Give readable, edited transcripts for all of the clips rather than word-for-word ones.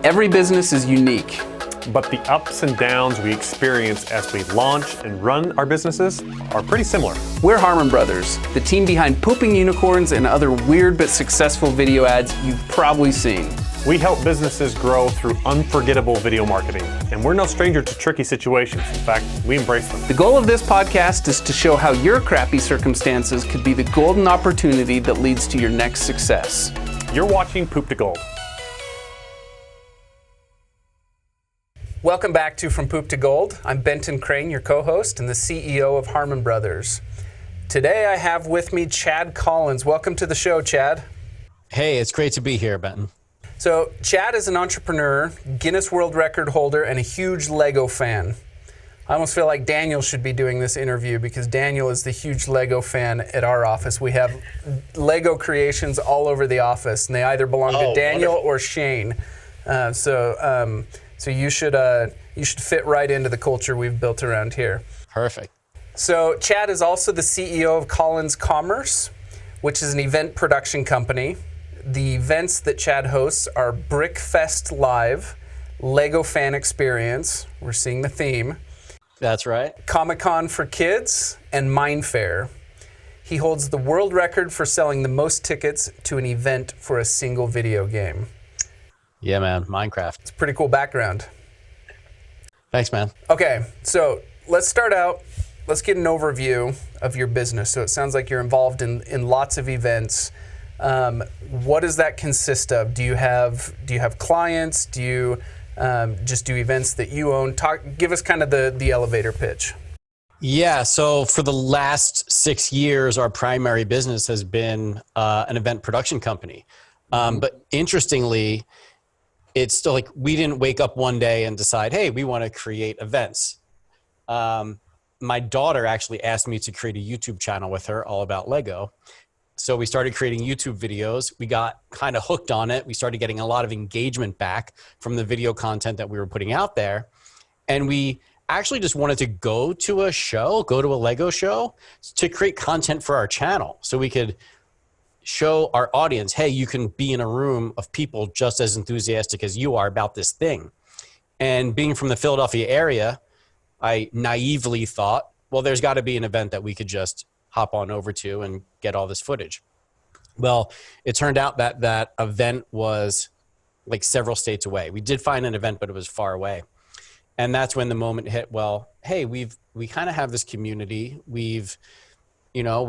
Every business is unique. But the ups and downs we experience as we launch and run our businesses are pretty similar. We're Harmon Brothers, the team behind Pooping Unicorns and other weird but successful video ads you've probably seen. We help businesses grow through unforgettable video marketing, and we're no stranger to tricky situations. In fact, we embrace them. The goal of this podcast is to show how your crappy circumstances could be the golden opportunity that leads to your next success. You're watching Poop to Gold. Welcome back to From Poop to Gold. I'm Benton Crane, your co-host and the CEO of Harmon Brothers. Today I have with me Chad Collins. Welcome to the show, Chad. Hey, it's great to be here, Benton. So Chad is an entrepreneur, Guinness World Record holder, and a huge Lego fan. I almost feel like Daniel should be doing this interview because Daniel is the huge Lego fan at our office. We have Lego creations all over the office, and they either belong to Daniel or Shane. So you should fit right into the culture we've built around here. Perfect. So Chad is also the CEO of Collins Commerce, which is an event production company. The events that Chad hosts are Brickfest Live, Lego Fan Experience, we're seeing the theme. That's right. Comic-Con for Kids, and Mind Fair. He holds the world record for selling the most tickets to an event for a single video game. Yeah, man. Minecraft. It's a pretty cool background. Thanks, man. Okay, so let's start out. Let's get an overview of your business. So it sounds like you're involved in lots of events. What does that consist of? Do you have clients? Do you just do events that you own? Give us kind of the elevator pitch. Yeah, so for the last 6 years, our primary business has been an event production company. But interestingly, it's still like we didn't wake up one day and decide, hey, we want to create events. My daughter actually asked me to create a YouTube channel with her all about Lego. So we started creating YouTube videos. We got kind of hooked on it. We started getting a lot of engagement back from the video content that we were putting out there. And we actually just wanted to go to a Lego show to create content for our channel so we could show our audience, hey, you can be in a room of people just as enthusiastic as you are about this thing. And being from the Philadelphia area, I naively thought, well, there's got to be an event that we could just hop on over to and get all this footage. Well, it turned out that that event was like several states away. We did find an event, but it was far away. And that's when the moment hit, well, hey, we kind of have this community. We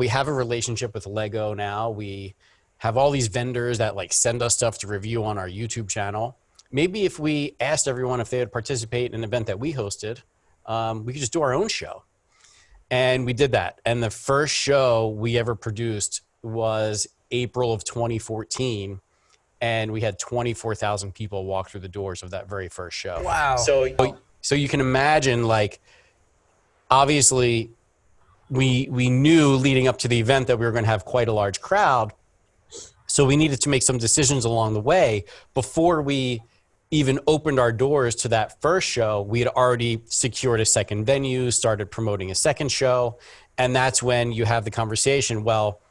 have a relationship with Lego now. We have all these vendors that like send us stuff to review on our YouTube channel. Maybe if we asked everyone if they would participate in an event that we hosted, we could just do our own show. And we did that. And the first show we ever produced was April of 2014. And we had 24,000 people walk through the doors of that very first show. Wow. So you can imagine, like, obviously we knew leading up to the event that we were going to have quite a large crowd. So we needed to make some decisions along the way. Before we even opened our doors to that first show, we had already secured a second venue, started promoting a second show. And that's when you have the conversation, well,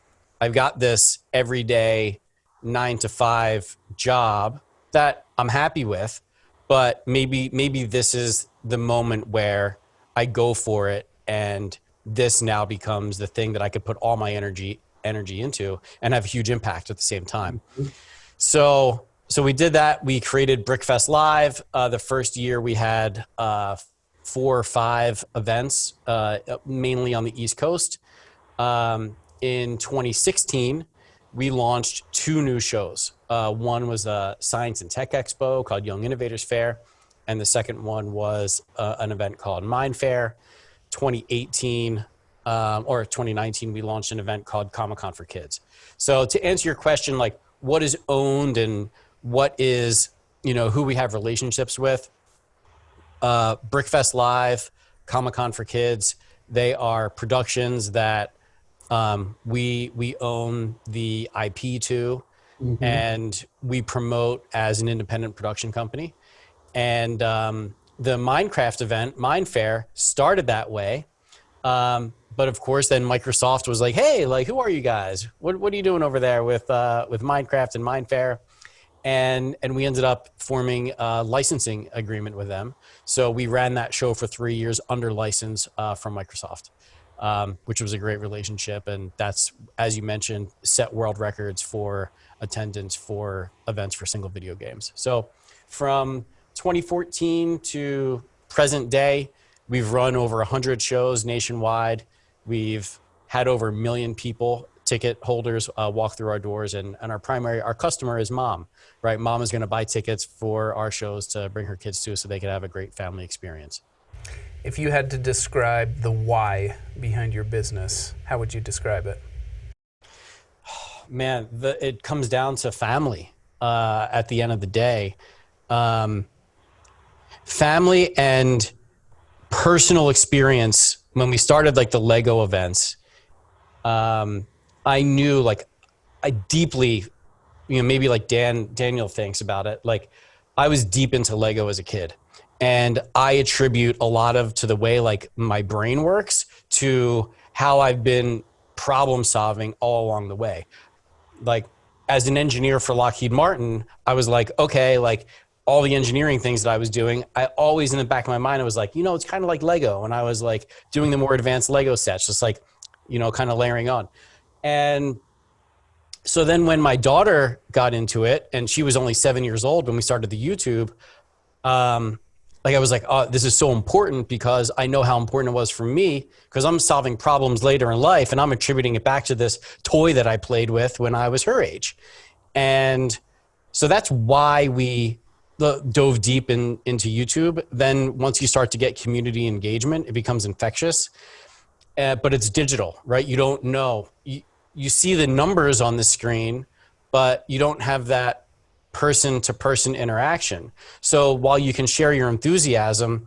I've got this everyday 9 to 5 job that I'm happy with, but maybe this is the moment where I go for it, and this now becomes the thing that I could put all my energy into and have a huge impact at the same time. So we did that. We created Brickfest Live. The first year we had 4 or 5 events, mainly on the East Coast. In 2016, we launched 2 new shows. One was a Science and Tech Expo called Young Innovators Fair, and the second one was an event called Mind Fair. 2018 or 2019, we launched an event called Comic-Con for Kids. So to answer your question, like what is owned and what is, who we have relationships with, Brickfest Live, Comic-Con for Kids, they are productions that we own the IP to, and we promote as an independent production company. And the Minecraft event, Mind Fair, started that way. But of course, then Microsoft was like, hey, like, who are you guys? What are you doing over there with Minecraft and Mind Fair? and we ended up forming a licensing agreement with them. So we ran that show for 3 years under license from Microsoft, which was a great relationship. And that's, as you mentioned, set world records for attendance for events for single video games. So from 2014 to present day, we've run over 100 shows nationwide. We've had over 1 million people, ticket holders, walk through our doors, and our customer is mom, right? Mom is going to buy tickets for our shows to bring her kids to, so they could have a great family experience. If you had to describe the why behind your business, how would you describe it? Man, it comes down to family at the end of the day. Family and personal experience. When we started like the Lego events, I knew, like, I deeply, maybe like Daniel thinks about it, like I was deep into Lego as a kid, and I attribute a lot to the way like my brain works to how I've been problem solving all along the way. Like, as an engineer for Lockheed Martin, I was like, okay, like all the engineering things that I was doing, I always in the back of my mind, I was like, it's kind of like Lego. And I was like doing the more advanced Lego sets, just like, kind of layering on. And so then when my daughter got into it, and she was only 7 years old when we started the YouTube, like I was like, oh, this is so important, because I know how important it was for me, because I'm solving problems later in life, and I'm attributing it back to this toy that I played with when I was her age. And so that's why we dove deep into YouTube. Then once you start to get community engagement, it becomes infectious. But it's digital, right? You don't know. You see the numbers on the screen, but you don't have that person-to-person interaction. So while you can share your enthusiasm,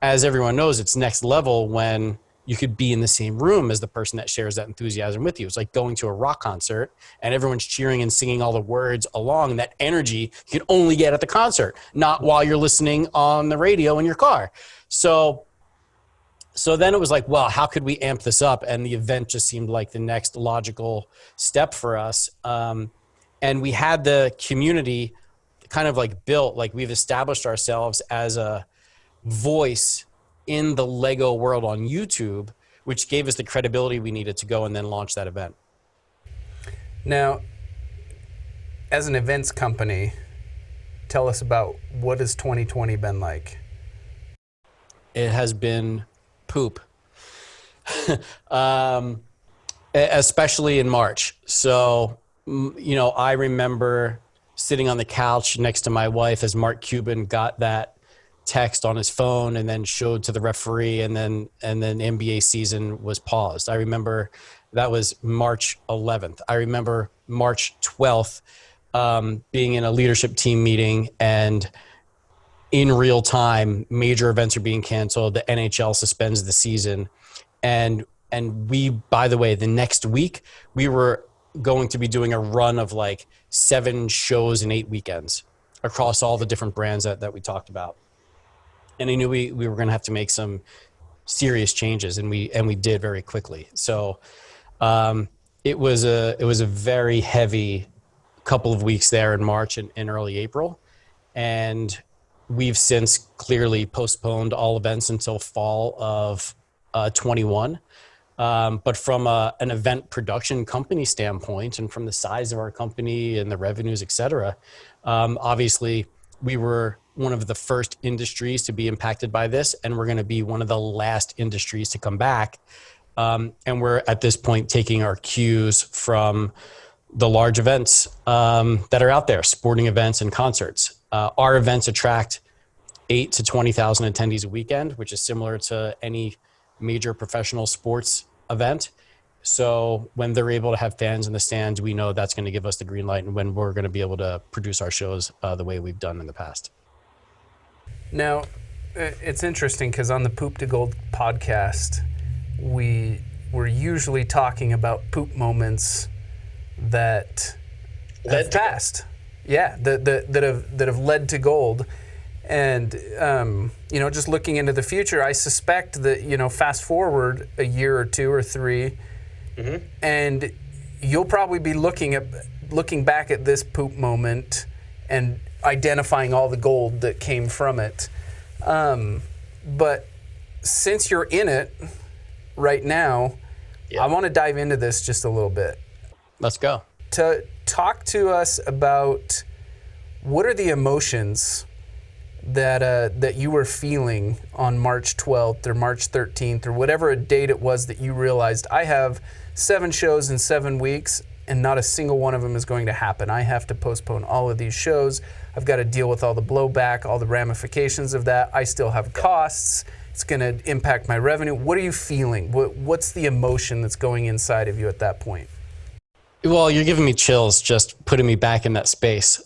as everyone knows, it's next level when you could be in the same room as the person that shares that enthusiasm with you. It's like going to a rock concert and everyone's cheering and singing all the words along, and that energy you can only get at the concert, not while you're listening on the radio in your car. So then it was like, well, how could we amp this up? And the event just seemed like the next logical step for us. And we had the community kind of like built, like we've established ourselves as a voice in the Lego world on YouTube, which gave us the credibility we needed to go and then launch that event. Now, as an events company, tell us about what has 2020 been like? It has been poop, especially in March. So, I remember sitting on the couch next to my wife as Mark Cuban got that text on his phone and then showed to the referee, and then NBA season was paused. I remember that was March 11th. I remember March 12th being in a leadership team meeting, and in real time, major events are being canceled. The NHL suspends the season. And we, by the way, the next week, we were going to be doing a run of like 7 shows in 8 weekends across all the different brands that we talked about. And I knew we were going to have to make some serious changes, and we did very quickly. So it was a very heavy couple of weeks there in March and early April. And we've since clearly postponed all events until fall of 21. But from an event production company standpoint, and from the size of our company and the revenues, et cetera, obviously we were one of the first industries to be impacted by this, and we're going to be one of the last industries to come back. And we're at this point taking our cues from the large events that are out there, sporting events and concerts. Our events attract 8,000 to 20,000 attendees a weekend, which is similar to any major professional sports event. So when they're able to have fans in the stands, we know that's going to give us the green light, and when we're going to be able to produce our shows the way we've done in the past. Now, it's interesting because on the Poop to Gold podcast, we're usually talking about poop moments that have passed. Yeah, that have led to gold. And, just looking into the future, I suspect that, fast forward a year or 2 or 3, and you'll probably be looking back at this poop moment and identifying all the gold that came from it. But since you're in it right now, I want to dive into this just a little bit. Let's go. To talk to us about what are the emotions that you were feeling on March 12th or March 13th or whatever date it was that you realized I have 7 shows in 7 weeks and not a single one of them is going to happen. I have to postpone all of these shows. I've got to deal with all the blowback, all the ramifications of that. I still have costs. It's going to impact my revenue. What are you feeling? What's the emotion that's going inside of you at that point? Well, you're giving me chills just putting me back in that space.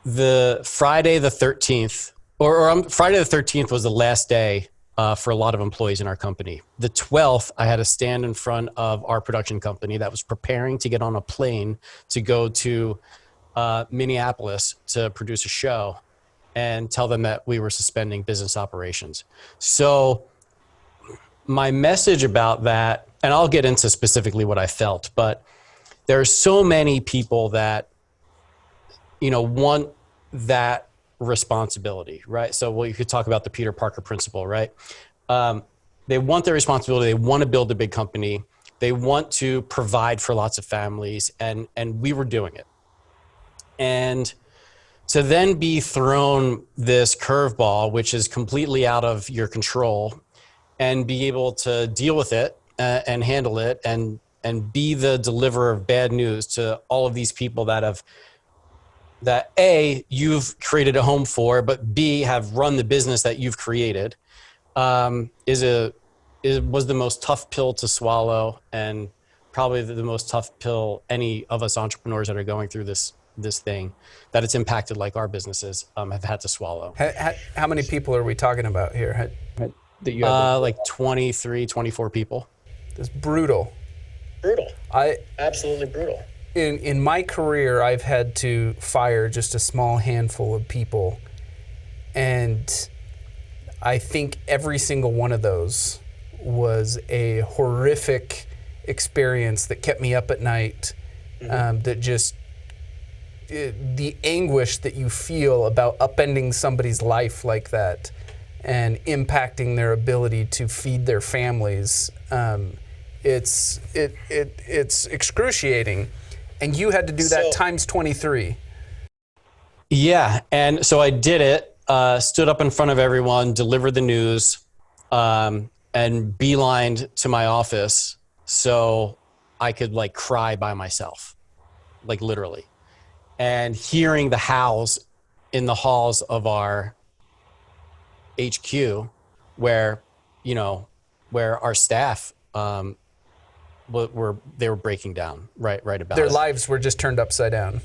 The Friday the 13th, Friday the 13th was the last day for a lot of employees in our company. The 12th, I had to stand in front of our production company that was preparing to get on a plane to go to Minneapolis to produce a show and tell them that we were suspending business operations. So my message about that, and I'll get into specifically what I felt, but there are so many people that, want that responsibility, right? So, you could talk about the Peter Parker principle, right? They want their responsibility. They want to build a big company. They want to provide for lots of families, and we were doing it. And to then be thrown this curveball, which is completely out of your control, and be able to deal with it and handle it and be the deliverer of bad news to all of these people that A, you've created a home for, but B, have run the business that you've created, was the most tough pill to swallow, and probably the most tough pill any of us entrepreneurs that are going through this thing that it's impacted like our businesses have had to swallow. How many people are we talking about here? That you have like 23, 24 people. It's brutal. Brutal. Absolutely brutal. In my career, I've had to fire just a small handful of people. And I think every single one of those was a horrific experience that kept me up at night. The anguish that you feel about upending somebody's life like that and impacting their ability to feed their families, it's excruciating. And you had to do that times 23. Yeah, and so I did it, stood up in front of everyone, delivered the news, and beelined to my office so I could cry by myself, literally. And hearing the howls in the halls of our HQ where our staff they were breaking down right about their it. lives were just turned upside down,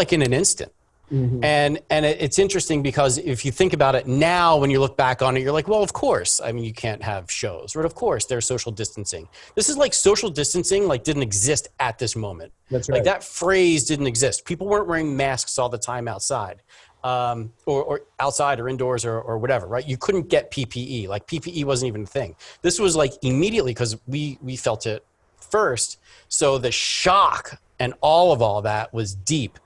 in an instant. Mm-hmm. And it's interesting because if you think about it now, when you look back on it, you're like, well, of course. I mean, you can't have shows, right? Of course, there's social distancing. This is social distancing didn't exist at this moment. That's right. That phrase didn't exist. People weren't wearing masks all the time outside, or outside or indoors or whatever, right? You couldn't get PPE. PPE wasn't even a thing. This was immediately because we felt it first. So the shock and all that was deep.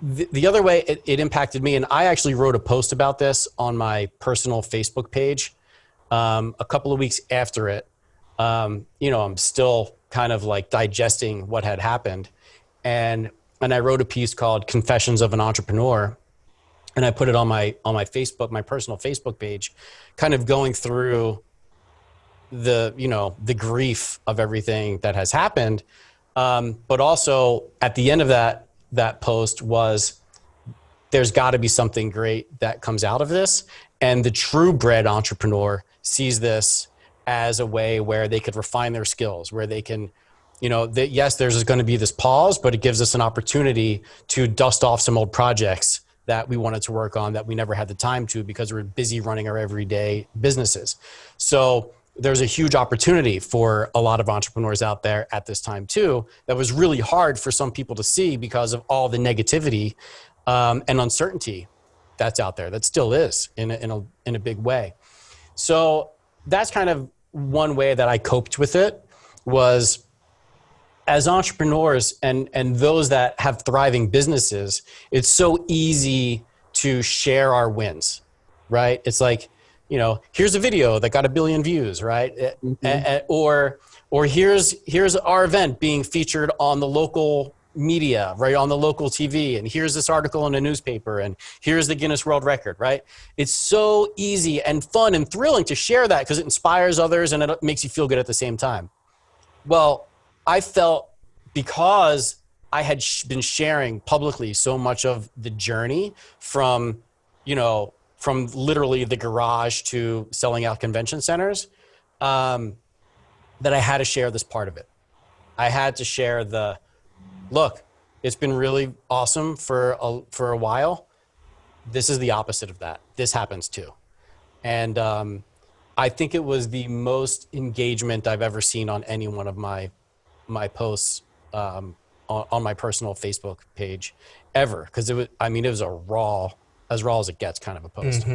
The other way it impacted me, and I actually wrote a post about this on my personal Facebook page a couple of weeks after it. I'm still kind of digesting what had happened. And I wrote a piece called Confessions of an Entrepreneur. And I put it on my Facebook, my personal Facebook page, kind of going through the grief of everything that has happened. But also at the end of that post was, there's got to be something great that comes out of this. And the true bred entrepreneur sees this as a way where they could refine their skills, where they can, yes, there's going to be this pause, but it gives us an opportunity to dust off some old projects that we wanted to work on that we never had the time to because we're busy running our everyday businesses. So there's a huge opportunity for a lot of entrepreneurs out there at this time too, that was really hard for some people to see because of all the negativity and uncertainty that's out there, that still is in a big way. So that's kind of one way that I coped with it, was as entrepreneurs and those that have thriving businesses, it's so easy to share our wins, right? It's like, here's a video that got 1 billion views, right? Or here's our event being featured on the local media, right, on the local TV, and here's this article in a newspaper, and here's the Guinness World Record, right? It's so easy and fun and thrilling to share that because it inspires others and it makes you feel good at the same time. Well, I felt because I had been sharing publicly so much of the journey from literally the garage to selling out convention centers, that I had to share this part of it. I had to share look, it's been really awesome for a while. This is the opposite of that. This happens too. And I think it was the most engagement I've ever seen on any one of my posts on my personal Facebook page ever. Because it was as raw as it gets kind of a post.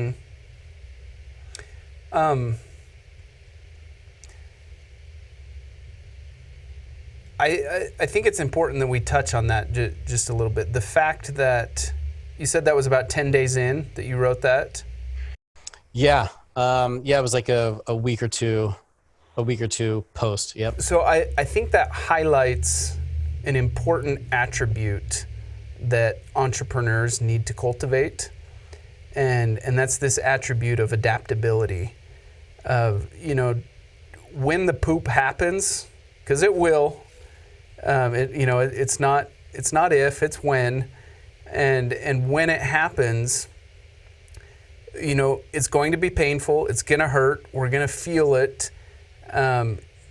I think it's important that we touch on that just a little bit. The fact that you said that was about 10 days in that you wrote that. Yeah. It was like a week or two post. Yep. So I think that highlights an important attribute that entrepreneurs need to cultivate. And that's this attribute of adaptability. When the poop happens, because it will, it's not if, it's when. And when it happens, it's going to be painful. It's going to hurt. We're going to feel it.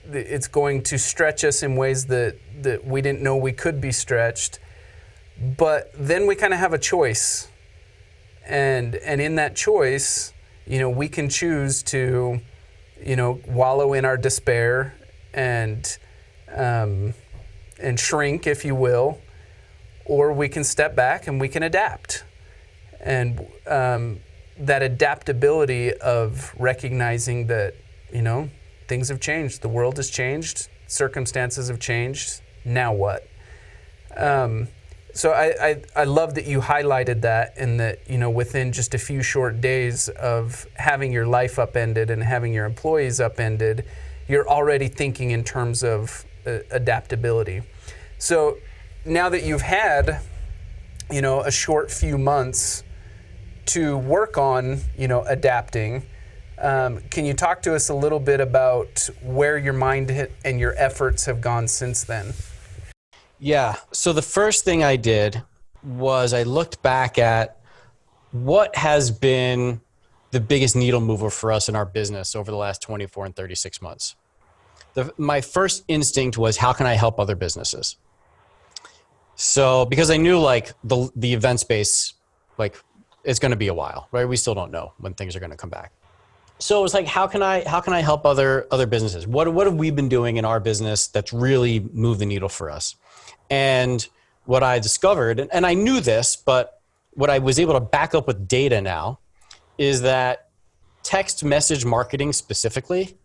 It's going to stretch us in ways that we didn't know we could be stretched. But then we kind of have a choice. And in that choice, we can choose to, wallow in our despair and shrink, if you will, or we can step back and we can adapt. And that adaptability of recognizing that, things have changed, the world has changed, circumstances have changed, now what? So I love that you highlighted that, and that, within just a few short days of having your life upended and having your employees upended, you're already thinking in terms of adaptability. So now that you've had, a short few months to work on, adapting, can you talk to us a little bit about where your mind and your efforts have gone since then? Yeah. So the first thing I did was I looked back at what has been the biggest needle mover for us in our business over the last 24 and 36 months. My first instinct was, how can I help other businesses? So, because I knew the event space, it's going to be a while, right? We still don't know when things are going to come back. So it was like, how can I help other businesses? What have we been doing in our business that's really moved the needle for us? And what I discovered, and I knew this, but what I was able to back up with data now, is that text message marketing specifically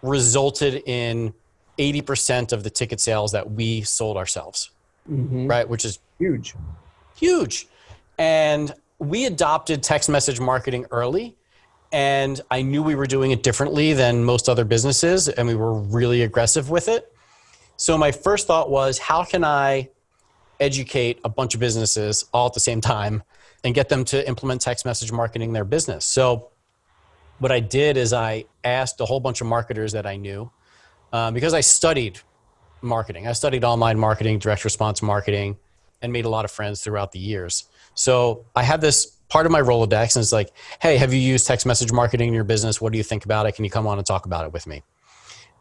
resulted in 80% of the ticket sales that we sold ourselves, right? Which is huge. And we adopted text message marketing early, and I knew we were doing it differently than most other businesses, and we were really aggressive with it. So my first thought was, how can I educate a bunch of businesses all at the same time and get them to implement text message marketing in their business? So what I did is I asked a whole bunch of marketers that I knew, because I studied marketing. I studied online marketing, direct response marketing, and made a lot of friends throughout the years. So I had this part of my Rolodex, and it's like, hey, have you used text message marketing in your business? What do you think about it? Can you come on and talk about it with me?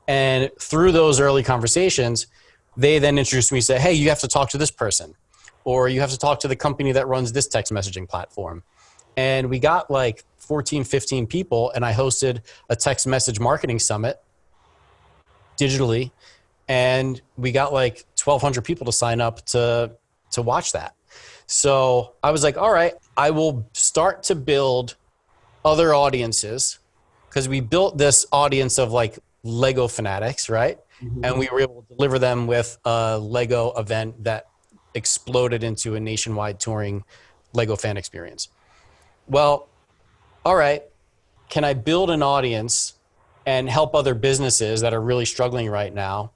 And through those early conversations, they then introduced me, say, hey, you have to talk to this person, or you have to talk to the company that runs this text messaging platform. And we got 14, 15 people, and I hosted a text message marketing summit digitally, and we got 1,200 people to sign up to watch that. So I was like, all right, I will start to build other audiences, because we built this audience of Lego fanatics, right? and we were able to deliver them with a Lego event that exploded into a nationwide touring Lego fan experience. Well, all right, can I build an audience and help other businesses that are really struggling right now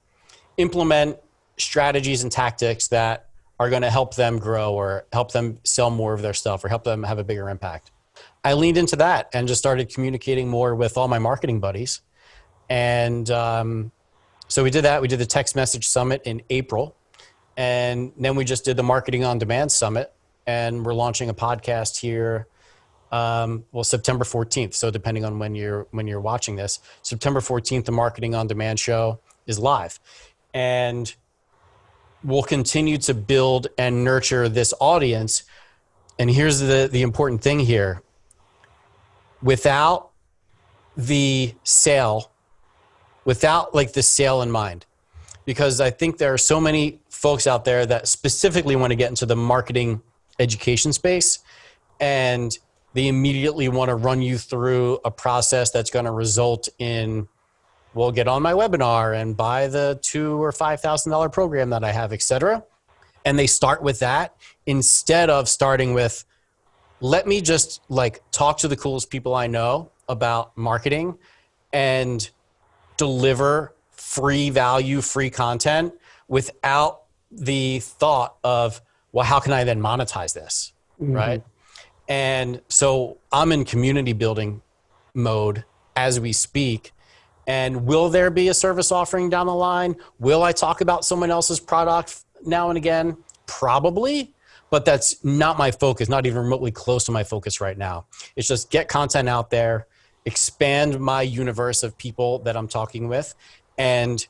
implement strategies and tactics that are going to help them grow or help them sell more of their stuff or help them have a bigger impact? I leaned into that and just started communicating more with all my marketing buddies. And so we did that. We did the text message summit in April. And then we just did the marketing on demand summit. And we're launching a podcast here, September 14th. So depending on when you're watching this, September 14th, the marketing on demand show is live. And we'll continue to build and nurture this audience. And here's the important thing here. Without the sale, without like the sale in mind, because I think there are so many folks out there that specifically want to get into the marketing education space, and they immediately want to run you through a process that's going to result in, well, get on my webinar and buy the $2,000 or $5,000 program that I have, et cetera. And they start with that instead of starting with, let me just like talk to the coolest people I know about marketing and deliver free value, free content without the thought of, well, how can I then monetize this? Right. And so I'm in community building mode as we speak. And will there be a service offering down the line? Will I talk about someone else's product now and again? Probably. But that's not my focus, not even remotely close to my focus right now. It's just get content out there, expand my universe of people that I'm talking with, and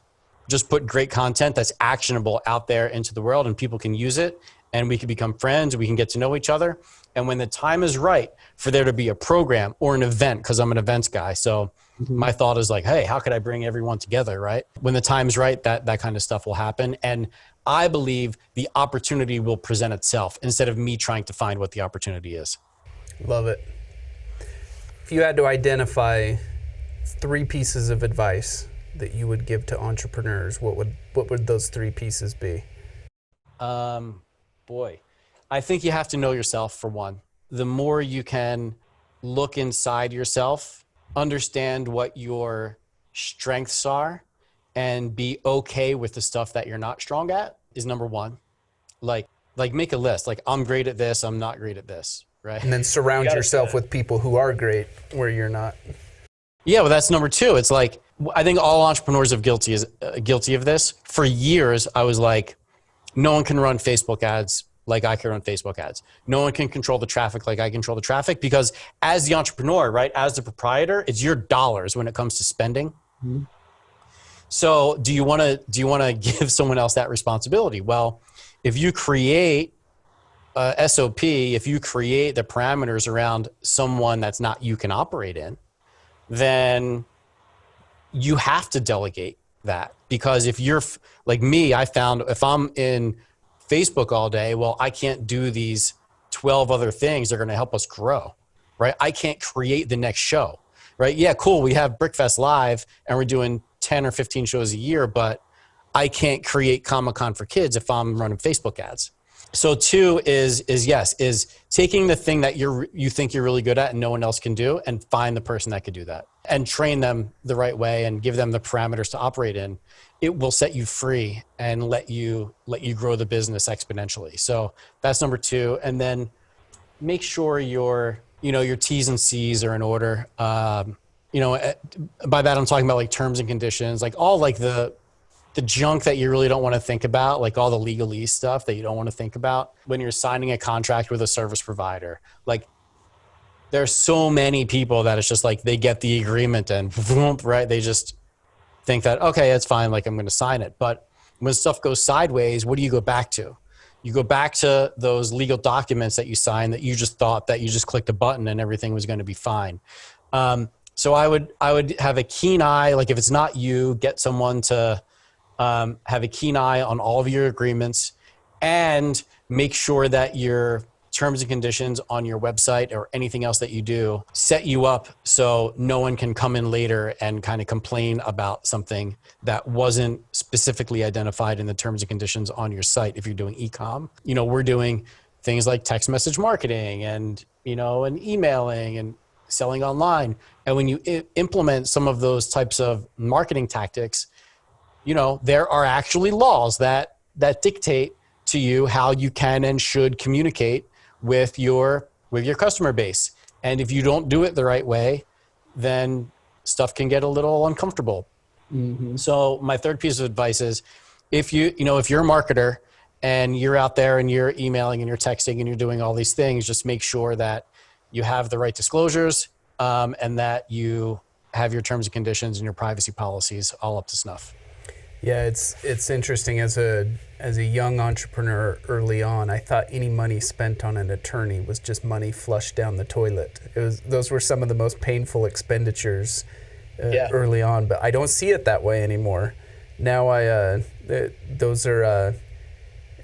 just put great content that's actionable out there into the world, and people can use it, and we can become friends, we can get to know each other. And when the time is right for there to be a program or an event, because I'm an events guy, so my thought is like, hey, how could I bring everyone together, right? When the time's right, that kind of stuff will happen. And I believe the opportunity will present itself instead of me trying to find what the opportunity is. Love it. If you had to identify 3 pieces of advice that you would give to entrepreneurs, what would those 3 pieces be? Boy, I think you have to know yourself, for one. The more you can look inside yourself, understand what your strengths are, and be okay with the stuff that you're not strong at is number 1. Like make a list. Like, I'm great at this, I'm not great at this, right? And then surround yourself with people who are great where you're not. Yeah, well, that's number 2. It's like, I think all entrepreneurs are guilty of this. For years, I was like, no one can run Facebook ads like I can run Facebook ads. No one can control the traffic like I control the traffic, because as the entrepreneur, right, as the proprietor, it's your dollars when it comes to spending. Mm-hmm. So do you want to give someone else that responsibility? Well, if you create a SOP, if you create the parameters around someone that's not you can operate in, then you have to delegate that. Because if you're like me, I found if I'm in Facebook all day, well, I can't do these 12 other things that are going to help us grow, right? I can't create the next show, right? Yeah, cool. We have Brickfest Live and we're doing 10 or 15 shows a year, but I can't create Comic-Con for kids if I'm running Facebook ads. So 2 is taking the thing that you think you're really good at and no one else can do, and find the person that could do that and train them the right way and give them the parameters to operate in. It will set you free and let you grow the business exponentially. So that's number 2. And then make sure your T's and C's are in order. By that I'm talking about like terms and conditions, like all like the junk that you really don't want to think about, like all the legalese stuff that you don't want to think about when you're signing a contract with a service provider. Like, there's so many people that it's just like they get the agreement and right, they just think that, okay, it's fine, like I'm going to sign it. But when stuff goes sideways, what do you go back to? You go back to those legal documents that you signed that you just thought that you just clicked a button and everything was going to be fine. So I would have a keen eye, like if it's not you, get someone to have a keen eye on all of your agreements, and make sure that you're terms and conditions on your website or anything else that you do set you up so no one can come in later and kind of complain about something that wasn't specifically identified in the terms and conditions on your site if you're doing e-com. We're doing things like text message marketing and, and emailing and selling online. And when you implement some of those types of marketing tactics, there are actually laws that dictate to you how you can and should communicate with your customer base. And if you don't do it the right way, then stuff can get a little uncomfortable. Mm-hmm. So my third piece of advice is if you're a marketer and you're out there and you're emailing and you're texting and you're doing all these things, just make sure that you have the right disclosures and that you have your terms and conditions and your privacy policies all up to snuff. Yeah, it's interesting. As a young entrepreneur early on, I thought any money spent on an attorney was just money flushed down the toilet. Those were some of the most painful expenditures early on, but I don't see it that way anymore. Now those are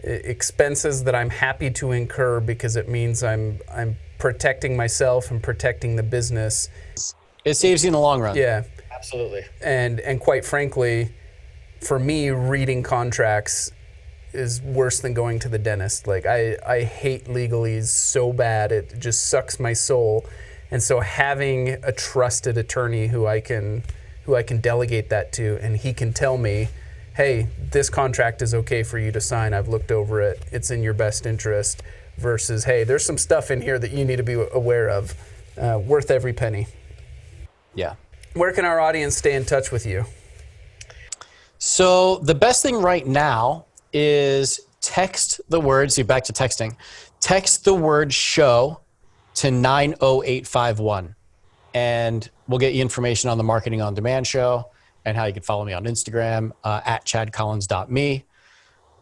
expenses that I'm happy to incur because it means I'm protecting myself and protecting the business. It saves you in the long run. Yeah, absolutely. And quite frankly, for me, reading contracts is worse than going to the dentist. Like I hate legalese so bad, it just sucks my soul. And so having a trusted attorney who I can delegate that to, and he can tell me, hey, this contract is okay for you to sign. I've looked over it. It's in your best interest. Versus, hey, there's some stuff in here that you need to be aware of. Worth every penny. Yeah. Where can our audience stay in touch with you? So the best thing right now is text the word, see back to texting, text the word show to 90851. And we'll get you information on the Marketing on Demand show and how you can follow me on Instagram at chadcollins.me.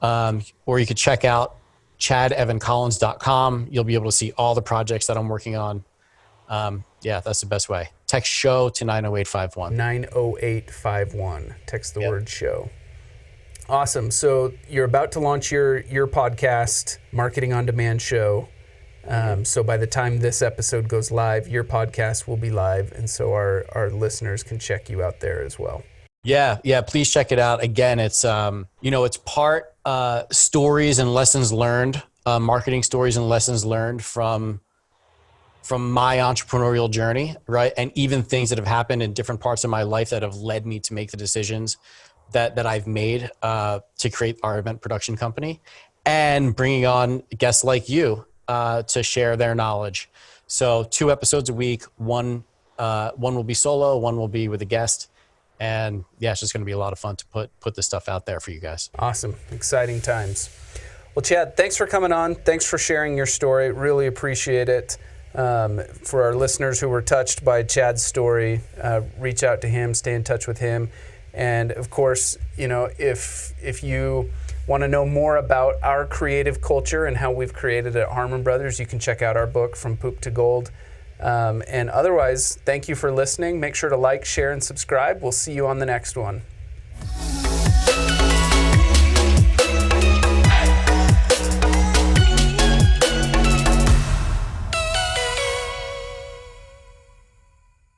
Or you could check out chadevancollins.com. You'll be able to see all the projects that I'm working on. That's the best way. Text show to 90851. 90851. Text the word show. Awesome. So you're about to launch your podcast, Marketing on Demand show. So by the time this episode goes live, your podcast will be live. And so our listeners can check you out there as well. Yeah. Please check it out. Again, it's, it's part stories and lessons learned, marketing stories and lessons learned from my entrepreneurial journey, right? And even things that have happened in different parts of my life that have led me to make the decisions that I've made to create our event production company, and bringing on guests like you to share their knowledge. So 2 episodes a week, one will be solo, one will be with a guest. And it's just going to be a lot of fun to put this stuff out there for you guys. Awesome. Exciting times. Well, Chad, thanks for coming on. Thanks for sharing your story. Really appreciate it. For our listeners who were touched by Chad's story, reach out to him, stay in touch with him. And of course, if you want to know more about our creative culture and how we've created it at Harmon Brothers, you can check out our book, From Poop to Gold. And otherwise, thank you for listening. Make sure to like, share, and subscribe. We'll see you on the next one.